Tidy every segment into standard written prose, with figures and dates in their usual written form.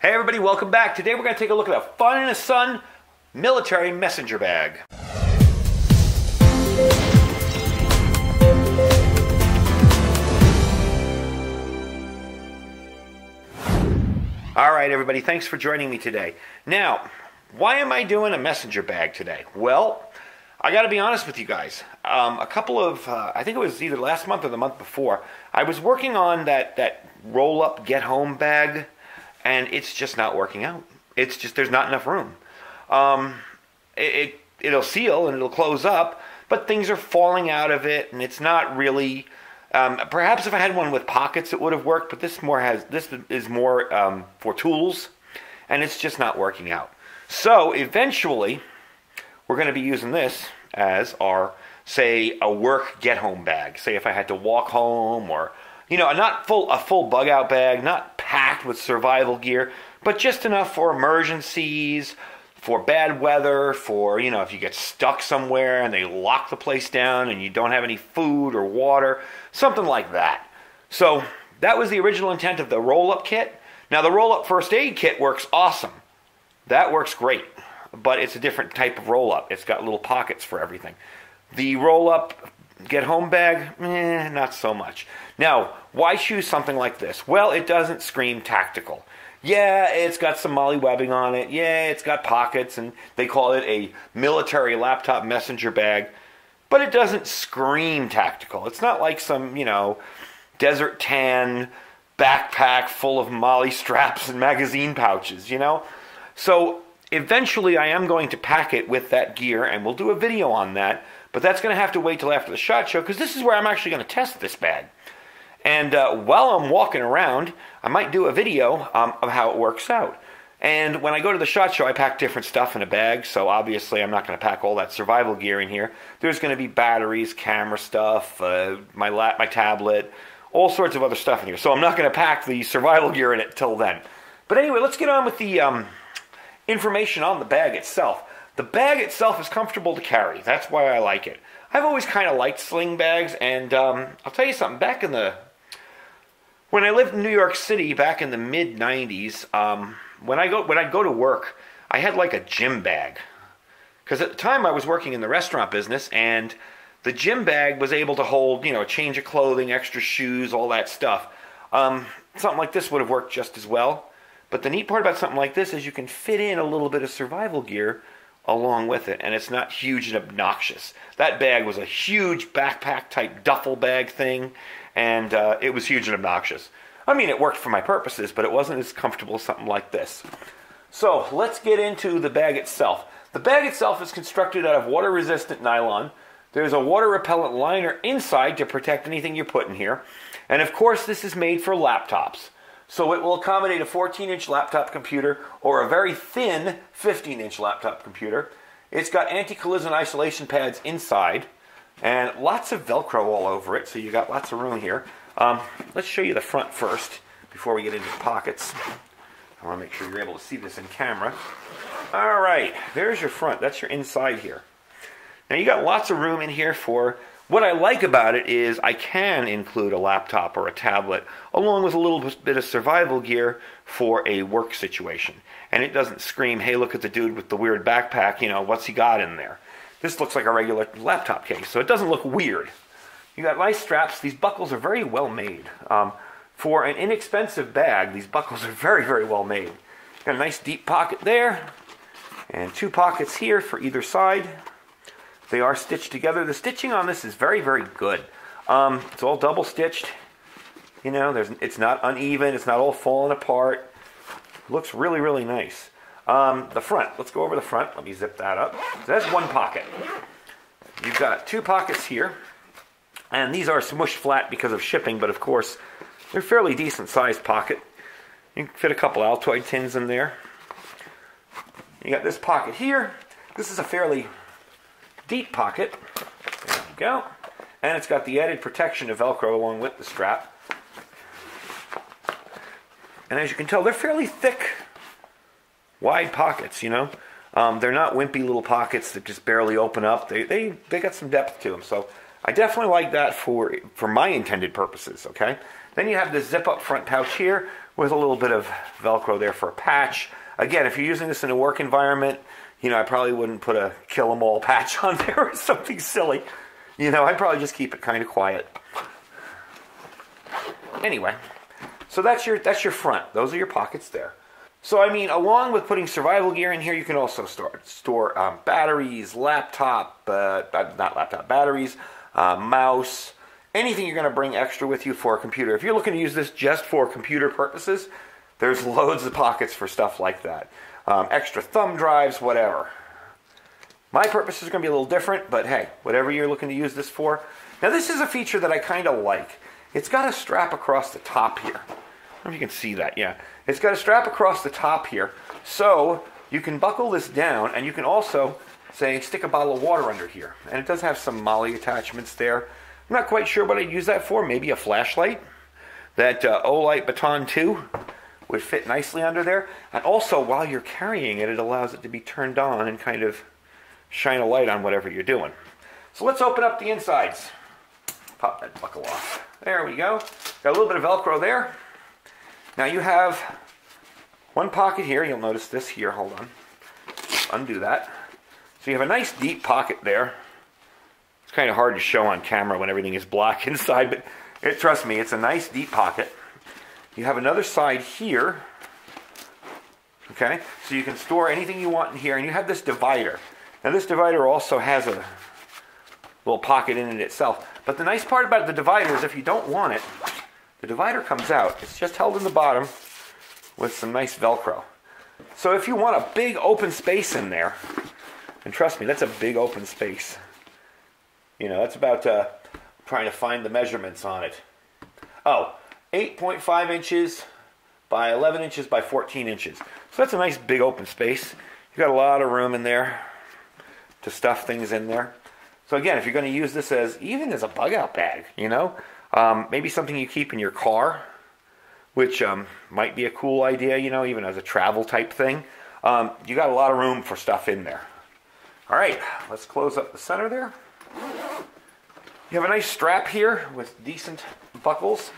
Hey everybody, welcome back. Today we're going to take a look at a FUNANASUN military messenger bag. Alright everybody, thanks for joining me today. Now, why am I doing a messenger bag today? Well, I got to be honest with you guys. A couple of, I think it was either last month or the month before, I was working on that roll-up get-home bag, and it's just not working out. It's just, there's not enough room. It'll seal and it'll close up, but things are falling out of it, and it's not really, perhaps if I had one with pockets it would have worked, but this is more for tools, and it's just not working out. So eventually, we're going to be using this as our, say, a work get-home bag. Say if I had to walk home, or, you know, a full bug-out bag, not packed with survival gear, but just enough for emergencies, for bad weather, for, you know, if you get stuck somewhere and they lock the place down and you don't have any food or water, something like that. So that was the original intent of the roll-up kit. Now the roll-up first aid kit works awesome. That works great, but it's a different type of roll-up. It's got little pockets for everything. The roll-up get-home bag, not so much. Now, why choose something like this? Well, it doesn't scream tactical. Yeah, it's got some molly webbing on it. Yeah, it's got pockets, and they call it a military laptop messenger bag. But it doesn't scream tactical. It's not like some, you know, desert tan backpack full of molly straps and magazine pouches, you know? So eventually I am going to pack it with that gear, and we'll do a video on that. But that's going to have to wait till after the SHOT Show, because this is where I'm actually going to test this bag. And while I'm walking around, I might do a video of how it works out. And when I go to the SHOT Show, I pack different stuff in a bag, so obviously I'm not going to pack all that survival gear in here. There's going to be batteries, camera stuff, my tablet, all sorts of other stuff in here. So I'm not going to pack the survival gear in it till then. But anyway, let's get on with the information on the bag itself. The bag itself is comfortable to carry. That's why I like it. I've always kind of liked sling bags, and I'll tell you something. When I lived in New York City back in the mid-90s, when I'd go to work, I had like a gym bag. Because at the time I was working in the restaurant business, and the gym bag was able to hold, you know, a change of clothing, extra shoes, all that stuff. Something like this would have worked just as well. But the neat part about something like this is you can fit in a little bit of survival gear along with it, and it's not huge and obnoxious. That bag was a huge backpack type duffel bag thing, and it was huge and obnoxious. I mean, it worked for my purposes, but it wasn't as comfortable as something like this. So let's get into the bag itself. The bag itself is constructed out of water resistant nylon. There's a water repellent liner inside to protect anything you put in here, and of course this is made for laptops. So it will accommodate a 14-inch laptop computer or a very thin 15-inch laptop computer. It's got anti-collision isolation pads inside and lots of Velcro all over it, so you got lots of room here. Let's show you the front first before we get into the pockets. I want to make sure you're able to see this in camera. All right, there's your front. That's your inside here. Now you got lots of room in here for... What I like about it is I can include a laptop or a tablet along with a little bit of survival gear for a work situation. And it doesn't scream, hey, look at the dude with the weird backpack, you know, what's he got in there? This looks like a regular laptop case, so it doesn't look weird. You got nice straps. These buckles are very well made. For an inexpensive bag, these buckles are very, very well made. Got a nice deep pocket there and two pockets here for either side. They are stitched together. The stitching on this is very, very good. It's all double stitched. You know, it's not uneven. It's not all falling apart. It looks really, really nice. The front. Let's go over the front. Let me zip that up. So that's one pocket. You've got two pockets here. And these are smushed flat because of shipping, but of course, they're fairly decent sized pocket. You can fit a couple Altoid tins in there. You got this pocket here. This is a fairly deep pocket. There you go. And it's got the added protection of Velcro along with the strap. And as you can tell, they're fairly thick, wide pockets, you know. They're not wimpy little pockets that just barely open up. They got some depth to them. So I definitely like that for my intended purposes, okay? Then you have this zip-up front pouch here, with a little bit of Velcro there for a patch. Again, if you're using this in a work environment, you know, I probably wouldn't put a kill 'em all patch on there or something silly. You know, I'd probably just keep it kind of quiet. Anyway, so that's your front. Those are your pockets there. So, I mean, along with putting survival gear in here, you can also store batteries, batteries, mouse, anything you're going to bring extra with you for a computer. If you're looking to use this just for computer purposes, there's loads of pockets for stuff like that. Extra thumb drives, whatever. My purpose is going to be a little different, but hey, whatever you're looking to use this for. Now, this is a feature that I kind of like. It's got a strap across the top here. I don't know if you can see that, yeah. It's got a strap across the top here, so you can buckle this down, and you can also, say, stick a bottle of water under here. And it does have some MOLLE attachments there. I'm not quite sure what I'd use that for. Maybe a flashlight. That Olight Baton 2 would fit nicely under there. And also, while you're carrying it, it allows it to be turned on and kind of shine a light on whatever you're doing. So let's open up the insides. Pop that buckle off. There we go. Got a little bit of Velcro there. Now you have one pocket here. You'll notice this here. Hold on. Undo that. So you have a nice deep pocket there. It's kind of hard to show on camera when everything is black inside, but trust me, it's a nice deep pocket. You have another side here. Okay, so you can store anything you want in here, and you have this divider. Now this divider also has a little pocket in it itself. But the nice part about the divider is if you don't want it, the divider comes out. It's just held in the bottom with some nice Velcro. So if you want a big open space in there, and trust me, that's a big open space. You know, that's about trying to find the measurements on it. Oh, 8.5 inches by 11 inches by 14 inches. So that's a nice big open space. You've got a lot of room in there to stuff things in there. So again, if you're going to use this even as a bug out bag, you know, maybe something you keep in your car, which might be a cool idea, you know, even as a travel type thing. You got a lot of room for stuff in there. All right, let's close up the center there. You have a nice strap here with decent buckles.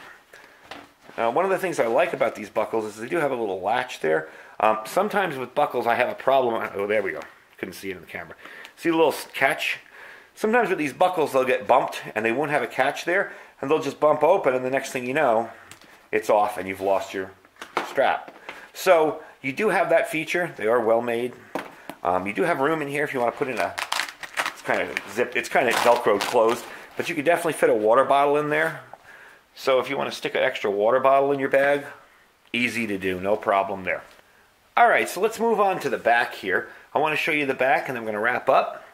One of the things I like about these buckles is they do have a little latch there. Sometimes with buckles I have a problem. Oh, there we go. Couldn't see it in the camera. See the little catch? Sometimes with these buckles they'll get bumped and they won't have a catch there, and they'll just bump open, and the next thing you know, it's off and you've lost your strap. So you do have that feature. They are well made. You do have room in here if you want to put in a, it's kind of zipped, it's kind of Velcroed closed, but you could definitely fit a water bottle in there. So if you want to stick an extra water bottle in your bag, easy to do, no problem there. Alright, so let's move on to the back here. I want to show you the back and then I'm going to wrap up.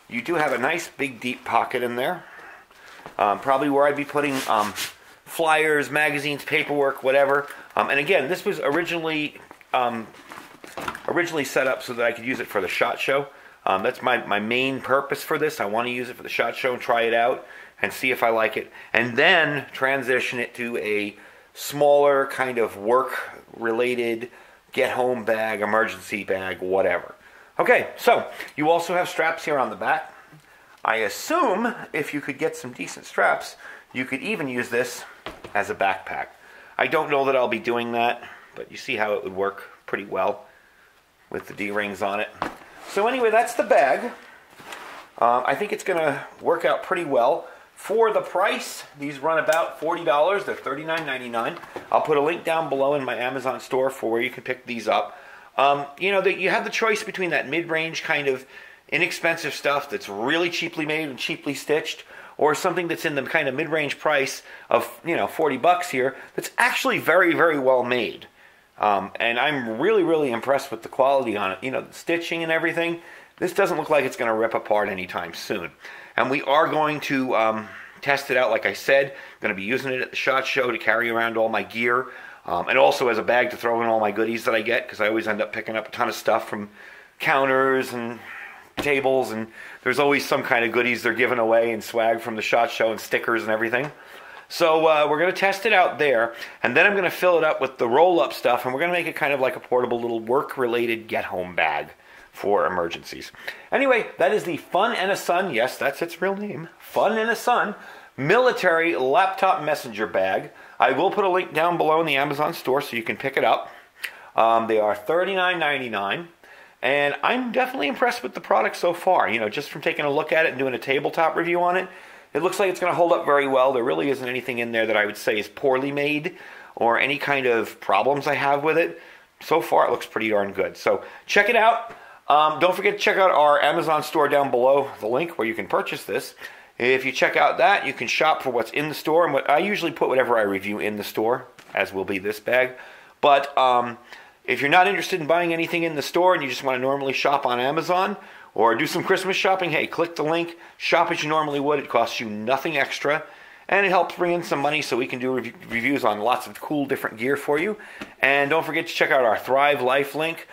You do have a nice big deep pocket in there. Probably where I'd be putting flyers, magazines, paperwork, whatever. And again, this was originally set up so that I could use it for the SHOT Show. That's my main purpose for this. I want to use it for the SHOT Show and try it out and see if I like it. And then transition it to a smaller kind of work-related get-home bag, emergency bag, whatever. Okay, so you also have straps here on the back. I assume if you could get some decent straps, you could even use this as a backpack. I don't know that I'll be doing that, but you see how it would work pretty well with the D-rings on it. So anyway, that's the bag. I think it's going to work out pretty well. For the price, these run about $40. They're $39.99. I'll put a link down below in my Amazon store for where you can pick these up. You know, you have the choice between that mid-range kind of inexpensive stuff that's really cheaply made and cheaply stitched, or something that's in the kind of mid-range price of, you know, $40 here that's actually very, very well made. And I'm really, really impressed with the quality on it. You know, the stitching and everything. This doesn't look like it's going to rip apart anytime soon. And we are going to test it out, like I said. I'm going to be using it at the SHOT Show to carry around all my gear. And also as a bag to throw in all my goodies that I get, because I always end up picking up a ton of stuff from counters and tables, and there's always some kind of goodies they're giving away and swag from the SHOT Show and stickers and everything. So we're going to test it out there, and then I'm going to fill it up with the roll-up stuff, and we're going to make it kind of like a portable little work-related get-home bag for emergencies. Anyway, that is the FUNANASUN, yes, that's its real name, FUNANASUN military laptop messenger bag. I will put a link down below in the Amazon store so you can pick it up. They are $39.99, and I'm definitely impressed with the product so far. You know, just from taking a look at it and doing a tabletop review on it, it looks like it's going to hold up very well. There really isn't anything in there that I would say is poorly made or any kind of problems I have with it. So far, it looks pretty darn good. So check it out. Don't forget to check out our Amazon store down below, the link where you can purchase this. If you check out that, you can shop for what's in the store. And I usually put whatever I review in the store, as will be this bag. But if you're not interested in buying anything in the store and you just want to normally shop on Amazon or do some Christmas shopping, hey, click the link, shop as you normally would. It costs you nothing extra, and it helps bring in some money so we can do reviews on lots of cool different gear for you. And don't forget to check out our Thrive Life link.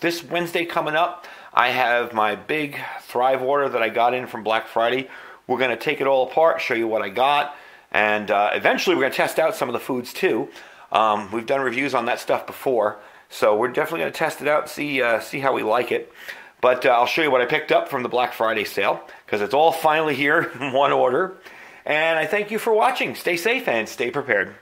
This Wednesday coming up, I have my big Thrive order that I got in from Black Friday. We're going to take it all apart, show you what I got, and eventually we're going to test out some of the foods too. We've done reviews on that stuff before, so we're definitely going to test it out, see how we like it. But I'll show you what I picked up from the Black Friday sale, because it's all finally here in one order. And I thank you for watching. Stay safe and stay prepared.